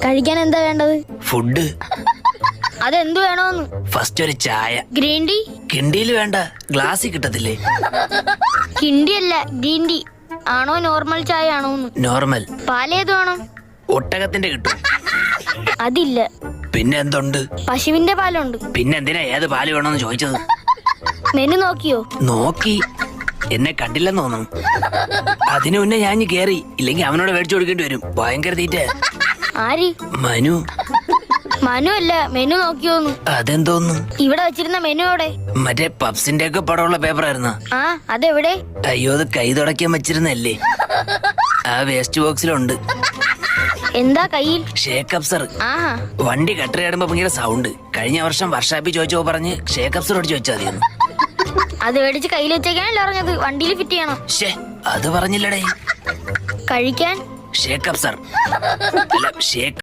കഴിക്കാൻ എന്താ വേണ്ടത്? ഫുഡ്. അതെന്ത് വേണോന്ന്? ഫസ്റ്റ് ഒരു ചായ. Green tea? കിണ്ടിയിൽ വേണ്ട, ഗ്ലാസ്സിൽ കിട്ടത്തില്ലേ? കിണ്ടി അല്ല, ഗ്രീൻ ടീ. ആണോ നോർമൽ ചായ ആണോന്ന്? നോർമൽ. പാലേത് വേണം? ഒട്ടകത്തിന്റെ കിട്ടും. അതില്ല. പിന്നെ എന്തുണ്ട്? പശുവിന്റെ പാലുണ്ട്. പിന്നെ എന്തിനാ ഏത് പാല് വേണമെന്ന് ചോദിച്ചത്? മെനു നോക്കിയോ? നോക്കി. എന്നെ കണ്ടില്ലെന്ന് തോന്നുന്നു. അതിനു മുന്നേ ഞാൻ കേറി, ഇല്ലെങ്കിൽ അവനോട് മേടിച്ചു കൊടുക്കേണ്ടി വരും. ഭയങ്കര തീറ്റ. ആര്? മനു. മനു അല്ല, മെനു നോക്കിയോന്ന്. അതെന്തോന്നു? ഇവിടെ വെച്ചിരുന്ന മെനു എവിടെ? മറ്റേ പപ്സിന്റെ ഒക്കെ പടമുള്ള പേപ്പർ ആയിരുന്ന. ആ, അതെവിടെ? അയ്യോ, അത് കൈ തുടക്കാൻ വെച്ചിരുന്നല്ലേ. ആ വേസ്റ്റ് ബോക്സിലുണ്ട്. എന്താ കയ്യിൽ? ഷേക്ക് അപ്സർ. ആഹാ. വണ്ടി കട്ടറിയാടുമ്പോ ഭയങ്കര സൗണ്ട്. കഴിഞ്ഞ വർഷം വർഷാപ്പിൽ ചോദിച്ചോ പറഞ്ഞ് ഷേക്ക് അപ്സറോട് ചോദിച്ചാൽ മതിയെന്ന്. അത് മേടിച്ച് കയ്യിൽ വെച്ചേക്കാനല്ലേ പറഞ്ഞത്? വണ്ടിയിൽ ഫിറ്റ് ചെയ്യണം. അത് പറഞ്ഞില്ലടേ. കഴിക്കാൻ ഷേക്ക് അപ്സർ. ഷേക്ക്